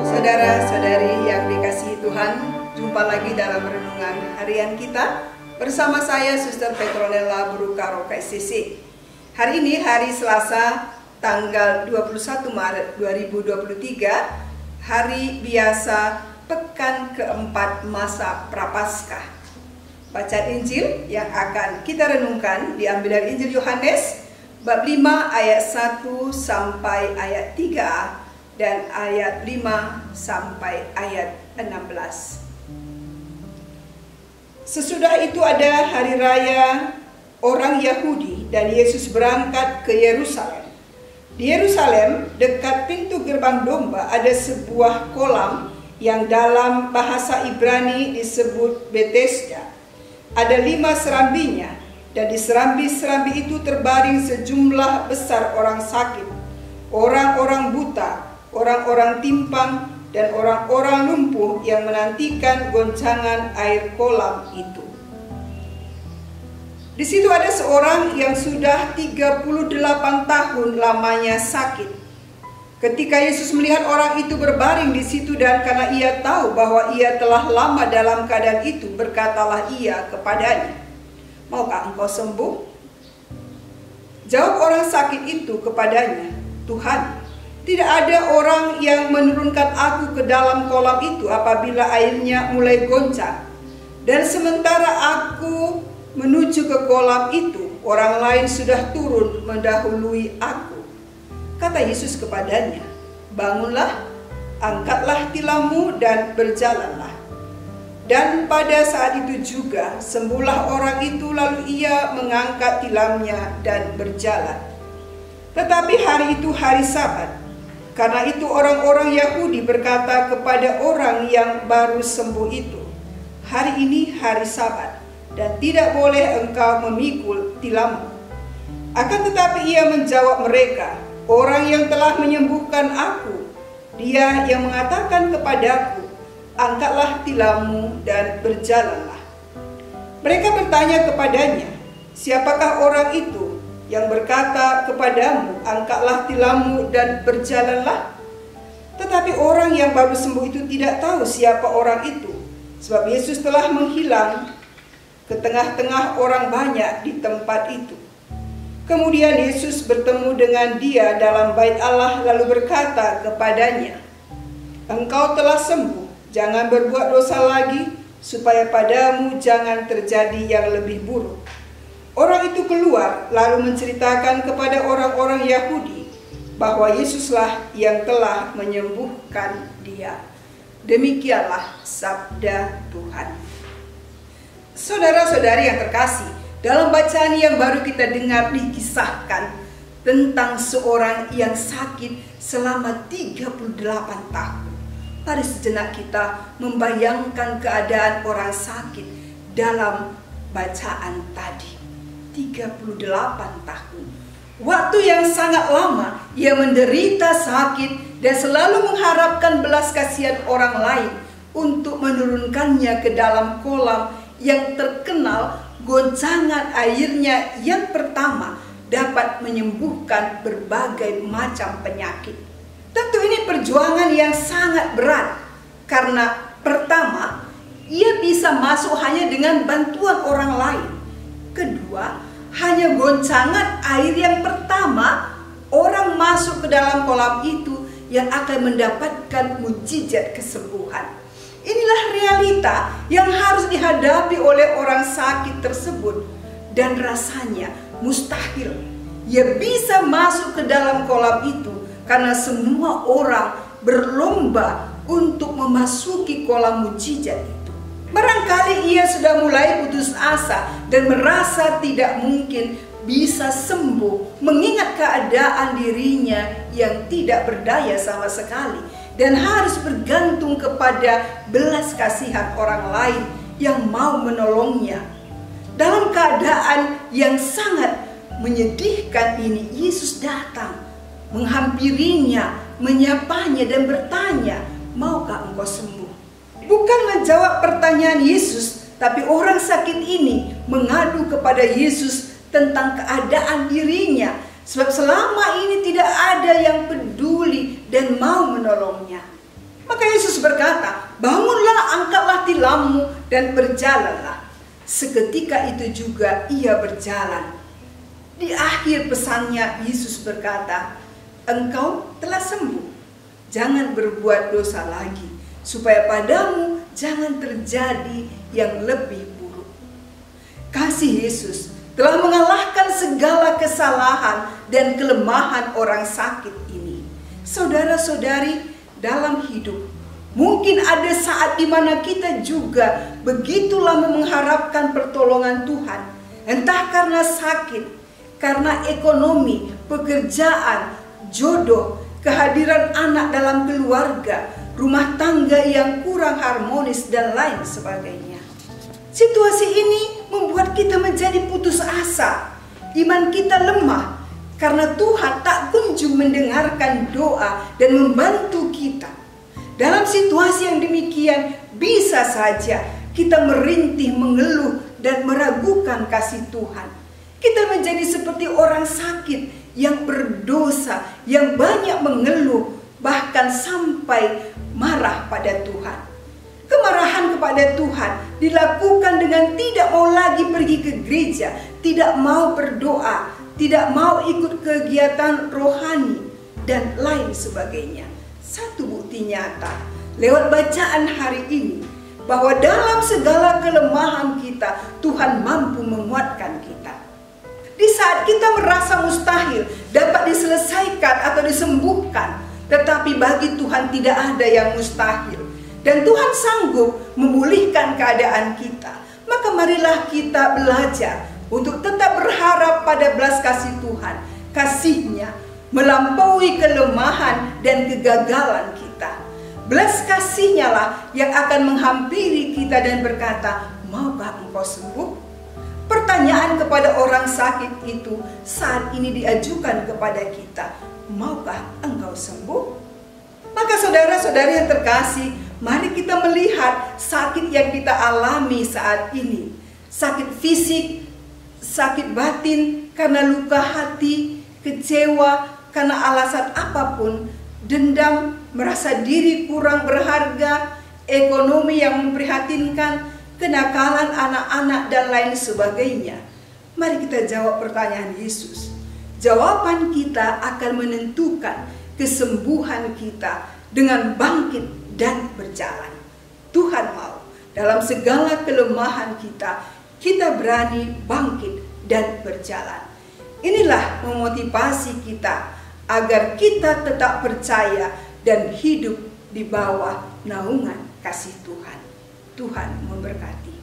saudara-saudari yang dikasihi Tuhan, jumpa lagi dalam renungan harian kita bersama saya Suster Petronella Brukaro KSCC. Hari ini hari Selasa tanggal 21 Maret 2023, hari biasa pekan keempat masa Prapaskah. Bacaan Injil yang akan kita renungkan diambil dari Injil Yohanes bab 5 ayat 1 sampai ayat 3 dan ayat 5 sampai ayat 16. Sesudah itu ada hari raya orang Yahudi dan Yesus berangkat ke Yerusalem. Di Yerusalem, dekat pintu gerbang domba, ada sebuah kolam yang dalam bahasa Ibrani disebut Bethesda. Ada 5 serambinya, dan di serambi-serambi itu terbaring sejumlah besar orang sakit, orang-orang buta, orang-orang timpang, dan orang-orang lumpuh yang menantikan goncangan air kolam itu. Di situ ada seorang yang sudah 38 tahun lamanya sakit. Ketika Yesus melihat orang itu berbaring di situ dan karena ia tahu bahwa ia telah lama dalam keadaan itu, berkatalah ia kepadanya, "Maukah engkau sembuh?" Jawab orang sakit itu kepadanya, "Tuhan, tidak ada orang yang menurunkan aku ke dalam kolam itu apabila airnya mulai goncang. Dan sementara aku menuju ke kolam itu, orang lain sudah turun mendahului aku." Kata Yesus kepadanya, "Bangunlah, angkatlah tilammu dan berjalanlah." Dan pada saat itu juga sembuhlah orang itu, lalu ia mengangkat tilamnya dan berjalan. Tetapi hari itu hari Sabat. Karena itu orang-orang Yahudi berkata kepada orang yang baru sembuh itu, "Hari ini hari Sabat, dan tidak boleh engkau memikul tilammu." Akan tetapi ia menjawab mereka, "Orang yang telah menyembuhkan aku, dia yang mengatakan kepadaku, angkatlah tilammu dan berjalanlah." Mereka bertanya kepadanya, "Siapakah orang itu yang berkata kepadamu, angkatlah tilammu dan berjalanlah?" Tetapi orang yang baru sembuh itu tidak tahu siapa orang itu, sebab Yesus telah menghilang ke tengah-tengah orang banyak di tempat itu. Kemudian Yesus bertemu dengan dia dalam bait Allah, lalu berkata kepadanya, "Engkau telah sembuh, jangan berbuat dosa lagi, supaya padamu jangan terjadi yang lebih buruk." Orang itu keluar lalu menceritakan kepada orang-orang Yahudi bahwa Yesuslah yang telah menyembuhkan dia. Demikianlah sabda Tuhan. Saudara-saudari yang terkasih, dalam bacaan yang baru kita dengar dikisahkan tentang seorang yang sakit selama 38 tahun. Mari sejenak kita membayangkan keadaan orang sakit dalam bacaan tadi. 38 tahun. Waktu yang sangat lama ia menderita sakit dan selalu mengharapkan belas kasihan orang lain untuk menurunkannya ke dalam kolam yang terkenal goncangan airnya yang pertama dapat menyembuhkan berbagai macam penyakit. Tentu ini perjuangan yang sangat berat karena pertama, ia bisa masuk hanya dengan bantuan orang lain. Kedua, hanya goncangan air yang pertama orang masuk ke dalam kolam itu yang akan mendapatkan mukjizat kesembuhan. Inilah realita yang harus dihadapi oleh orang sakit tersebut, dan rasanya mustahil ia bisa masuk ke dalam kolam itu karena semua orang berlomba untuk memasuki kolam mukjizat itu. Barangkali ia sudah mulai putus asa dan merasa tidak mungkin bisa sembuh, mengingat keadaan dirinya yang tidak berdaya sama sekali dan harus bergantung kepada belas kasihan orang lain yang mau menolongnya. Dalam keadaan yang sangat menyedihkan ini, Yesus datang, menghampirinya, menyapanya dan bertanya, "Maukah engkau sembuh?" Bukan menjawab pertanyaan Yesus, tapi orang sakit ini mengadu kepada Yesus tentang keadaan dirinya, sebab selama ini tidak ada yang peduli dan mau menolongnya. Maka Maka Yesus berkata, bangunlah, angkatlah tilammu dan berjalanlah. Seketika itu juga ia berjalan. Di akhir pesannya Yesus berkata, engkau telah sembuh. Jangan berbuat dosa lagi, supaya padamu jangan terjadi yang lebih buruk. Kasih Yesus telah mengalahkan segala kesalahan dan kelemahan orang sakit ini. Saudara-saudari, dalam hidup mungkin ada saat di mana kita juga begitu lama mengharapkan pertolongan Tuhan. Entah karena sakit, karena ekonomi, pekerjaan, jodoh, kehadiran anak dalam keluarga, rumah tangga yang kurang harmonis, dan lain sebagainya. Situasi ini membuat kita menjadi putus asa. Iman kita lemah karena Tuhan tak kunjung mendengarkan doa dan membantu kita. Dalam situasi yang demikian, bisa saja kita merintih, mengeluh, dan meragukan kasih Tuhan. Kita menjadi seperti orang sakit yang berdosa, yang banyak mengeluh, bahkan sampai marah pada Tuhan. Kemarahan kepada Tuhan dilakukan dengan tidak mau lagi pergi ke gereja, tidak mau berdoa, tidak mau ikut kegiatan rohani, dan lain sebagainya. Satu bukti nyata lewat bacaan hari ini, bahwa dalam segala kelemahan kita, Tuhan mampu menguatkan kita. Di saat kita merasa mustahil dapat diselesaikan atau disembuhkan, tetapi bagi Tuhan tidak ada yang mustahil. Dan Tuhan sanggup memulihkan keadaan kita. Maka marilah kita belajar untuk tetap berharap pada belas kasih Tuhan. Kasih-Nya melampaui kelemahan dan kegagalan kita. Belas kasih-Nya lah yang akan menghampiri kita dan berkata, maukah engkau sembuh? Pertanyaan kepada orang sakit itu saat ini diajukan kepada kita, maukah engkau sembuh? Maka saudara-saudari yang terkasih, mari kita melihat sakit yang kita alami saat ini. Sakit fisik, sakit batin, karena luka hati, kecewa, karena alasan apapun, dendam, merasa diri kurang berharga, ekonomi yang memprihatinkan, kenakalan anak-anak, dan lain sebagainya. Mari kita jawab pertanyaan Yesus. Jawaban kita akan menentukan kesembuhan kita dengan bangkit dan berjalan. Tuhan mau dalam segala kelemahan kita, kita berani bangkit dan berjalan. Inilah memotivasi kita agar kita tetap percaya dan hidup di bawah naungan kasih Tuhan. Tuhan memberkati.